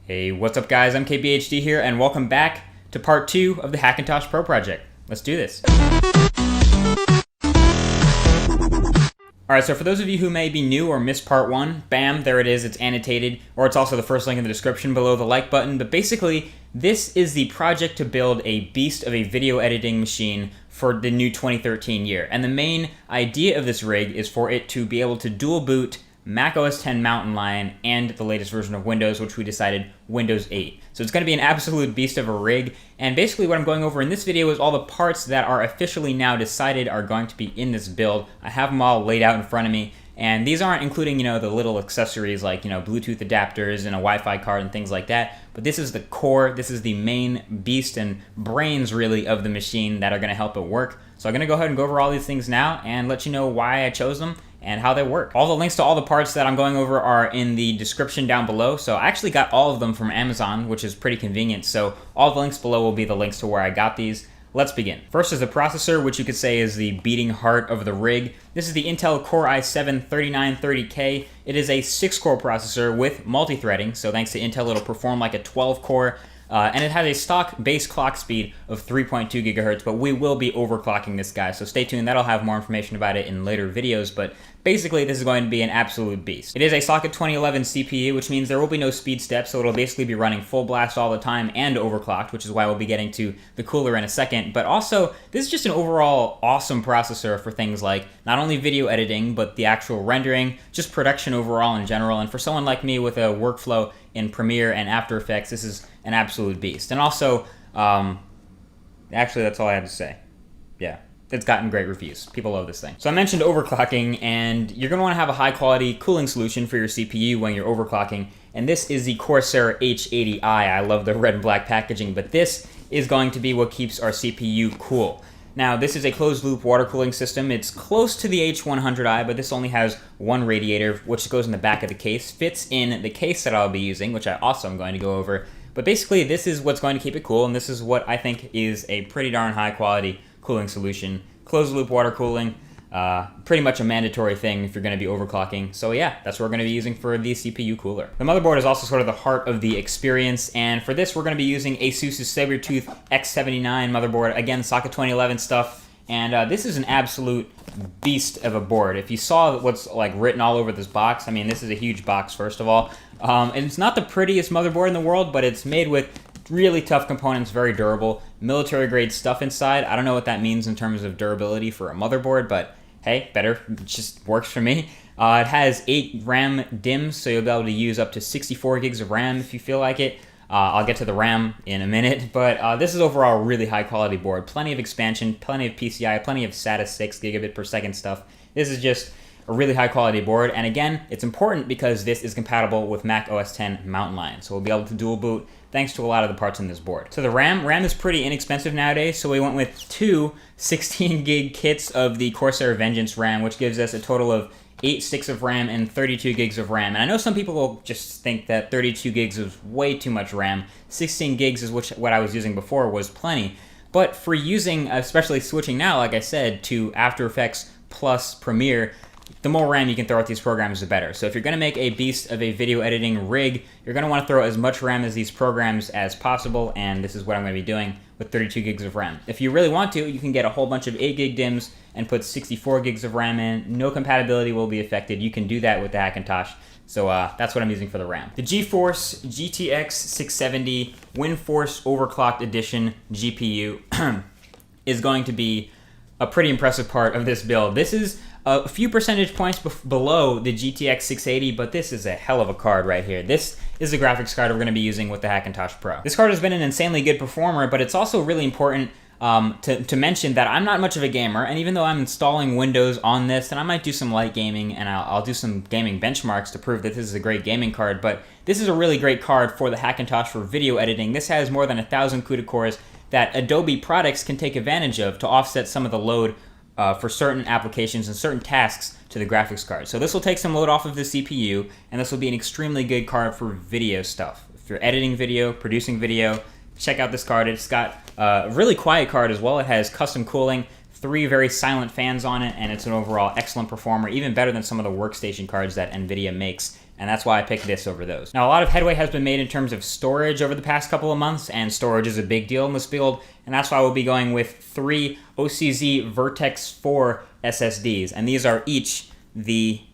Hey, what's up guys? I'm KBHD here and welcome back to part 2 of the Hackintosh Pro Project. Let's do this. Alright, so for those of you who may be new or missed part 1, bam, there it is, it's annotated, or it's also the first link in the description below the like button, but basically, this is the project to build a beast of a video editing machine for the new 2013 year. And the main idea of this rig is for it to be able to dual boot Mac OS X Mountain Lion and the latest version of Windows, which we decided Windows 8. So it's going to be an absolute beast of a rig, and basically what I'm going over in this video is all the parts that are officially now decided are going to be in this build. I have them all laid out in front of me, and these aren't including, the little accessories like, Bluetooth adapters and a Wi-Fi card and things like that, but this is the core, this is the main beast and brains, really, of the machine that are going to help it work. So I'm going to go ahead and go over all these things now and let you know why I chose them and how they work. All the links to all the parts that I'm going over are in the description down below. So I actually got all of them from Amazon, which is pretty convenient. So all the links below will be the links to where I got these. Let's begin. First is the processor, which you could say is the beating heart of the rig. This is the Intel Core i7-3930K. It is a 6-core processor with multi-threading, so thanks to Intel it'll perform like a 12-core, and it has a stock base clock speed of 3.2 gigahertz, but we will be overclocking this guy, so stay tuned. That'll have more information about it in later videos, but basically this is going to be an absolute beast. It is a socket 2011 CPU, which means there will be no speed steps, so it'll basically be running full blast all the time and overclocked, which is why we'll be getting to the cooler in a second. But also, this is just an overall awesome processor for things like not only video editing, but the actual rendering, just production overall in general, and for someone like me with a workflow in Premiere and After Effects, this is an absolute beast. And also, actually that's all I have to say. Yeah. It's gotten great reviews. People love this thing. So I mentioned overclocking, and you're going to want to have a high-quality cooling solution for your CPU when you're overclocking, and this is the Corsair H80i. I love the red and black packaging, but this is going to be what keeps our CPU cool. Now, this is a closed-loop water cooling system. It's close to the H100i, but this only has one radiator, which goes in the back of the case, fits in the case that I'll be using, which I also am going to go over. But basically, this is what's going to keep it cool, and this is what I think is a pretty darn high-quality cooling solution. Closed loop water cooling, pretty much a mandatory thing if you're going to be overclocking. So yeah, that's what we're going to be using for the CPU cooler. The motherboard is also sort of the heart of the experience, and for this we're going to be using ASUS's Sabertooth X79 motherboard. Again, socket 2011 stuff, and this is an absolute beast of a board. If you saw what's like written all over this box, I mean, this is a huge box, first of all. And it's not the prettiest motherboard in the world, but it's made with really tough components, very durable, military grade stuff inside. I don't know what that means in terms of durability for a motherboard, but hey, better, it just works for me. It has 8 RAM DIMMs, so you'll be able to use up to 64 gigs of RAM if you feel like it. I'll get to the RAM in a minute, but this is overall a really high quality board. Plenty of expansion, plenty of PCI, plenty of SATA 6 gigabit per second stuff. This is just a really high quality board, and again, it's important because this is compatible with Mac OS X Mountain Lion, so we'll be able to dual boot thanks to a lot of the parts in this board. So the RAM is pretty inexpensive nowadays, so we went with 2 16 gig kits of the Corsair Vengeance RAM, which gives us a total of 8 sticks of RAM and 32 gigs of RAM. And I know some people will just think that 32 gigs is way too much RAM. 16 gigs is what I was using before was plenty. But for using, especially switching now, like I said, to After Effects plus Premiere, the more RAM you can throw at these programs, the better. So if you're going to make a beast of a video editing rig, you're going to want to throw as much RAM as these programs as possible, and this is what I'm going to be doing with 32 gigs of RAM. If you really want to, you can get a whole bunch of 8 gig DIMMs and put 64 gigs of RAM in. No compatibility will be affected. You can do that with the Hackintosh. So that's what I'm using for the RAM. The GeForce GTX 670 WindForce Overclocked Edition GPU is going to be a pretty impressive part of this build. This is a few percentage points below the GTX 680, but this is a hell of a card right here. This is the graphics card we're going to be using with the Hackintosh Pro. This card has been an insanely good performer, but it's also really important to mention that I'm not much of a gamer, and even though I'm installing Windows on this, and I might do some light gaming, and I'll do some gaming benchmarks to prove that this is a great gaming card, but this is a really great card for the Hackintosh for video editing. This has more than 1,000 CUDA cores that Adobe products can take advantage of to offset some of the load for certain applications and certain tasks to the graphics card. So this will take some load off of the CPU, and this will be an extremely good card for video stuff. If you're editing video, producing video, check out this card. It's got a really quiet card as well. It has custom cooling, 3 very silent fans on it, and it's an overall excellent performer, even better than some of the workstation cards that NVIDIA makes. and that's why I picked this over those. Now, a lot of headway has been made in terms of storage over the past couple of months, and storage is a big deal in this build, and that's why we'll be going with 3 OCZ Vertex 4 SSDs, and these are each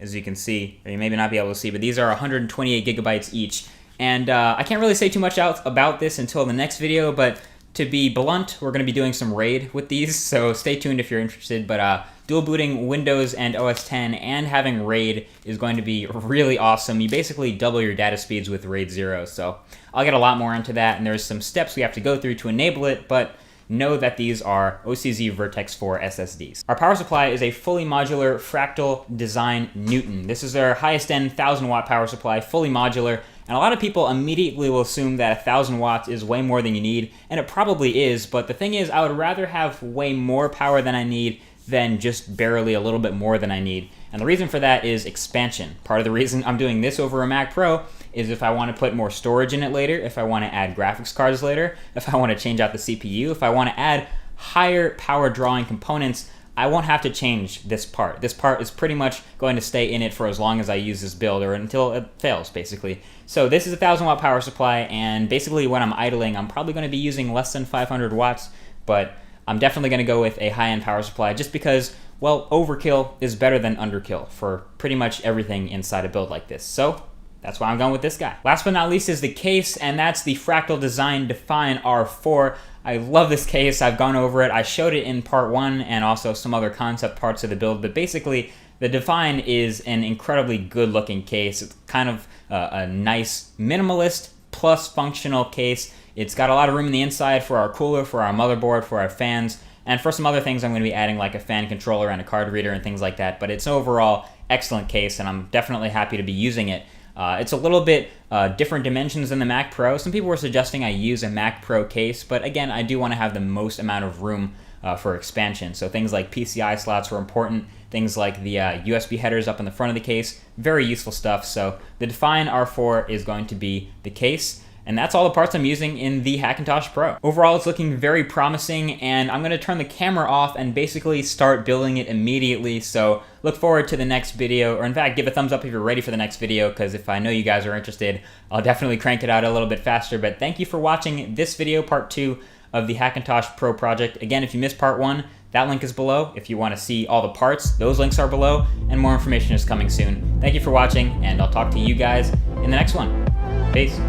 as you can see, or you may not be able to see, but these are 128 gigabytes each. And I can't really say too much about this until the next video, but to be blunt, we're going to be doing some RAID with these, so stay tuned if you're interested. But dual booting Windows and OS X and having RAID is going to be really awesome. You basically double your data speeds with RAID 0, so I'll get a lot more into that, and there's some steps we have to go through to enable it, but know that these are OCZ Vertex 4 SSDs. Our power supply is a fully modular Fractal Design Newton. This is their highest end 1000 watt power supply, fully modular, and a lot of people immediately will assume that 1000 watts is way more than you need, and it probably is, but the thing is, I would rather have way more power than I need than just barely a little bit more than I need. And the reason for that is expansion. Part of the reason I'm doing this over a Mac Pro is if I want to put more storage in it later, if I want to add graphics cards later, if I want to change out the CPU, if I want to add higher power drawing components, I won't have to change this part. This part is pretty much going to stay in it for as long as I use this build, or until it fails, basically. So this is a 1000 watt power supply, and basically when I'm idling, I'm probably going to be using less than 500 watts, but I'm definitely going to go with a high-end power supply just because, well, overkill is better than underkill for pretty much everything inside a build like this. So that's why I'm going with this guy. Last but not least is the case, and that's the Fractal Design Define R4. I love this case. I've gone over it. I showed it in part 1 and also some other concept parts of the build, but basically the Define is an incredibly good-looking case. It's kind of a nice minimalist plus functional case. It's got a lot of room in the inside for our cooler, for our motherboard, for our fans, and for some other things I'm going to be adding, like a fan controller and a card reader and things like that. But it's an overall excellent case, and I'm definitely happy to be using it. It's a little bit different dimensions than the Mac Pro. Some people were suggesting I use a Mac Pro case, but again, I do want to have the most amount of room for expansion. So things like PCI slots are important. Things like the USB headers up in the front of the case, very useful stuff. So the Define R4 is going to be the case. And that's all the parts I'm using in the Hackintosh Pro. Overall, it's looking very promising, and I'm gonna turn the camera off and basically start building it immediately. So look forward to the next video, or in fact, give a thumbs up if you're ready for the next video, because if I know you guys are interested, I'll definitely crank it out a little bit faster. But thank you for watching this video, part 2 of the Hackintosh Pro Project. Again, if you missed part 1, that link is below. If you wanna see all the parts, those links are below, and more information is coming soon. Thank you for watching, and I'll talk to you guys in the next one. Peace.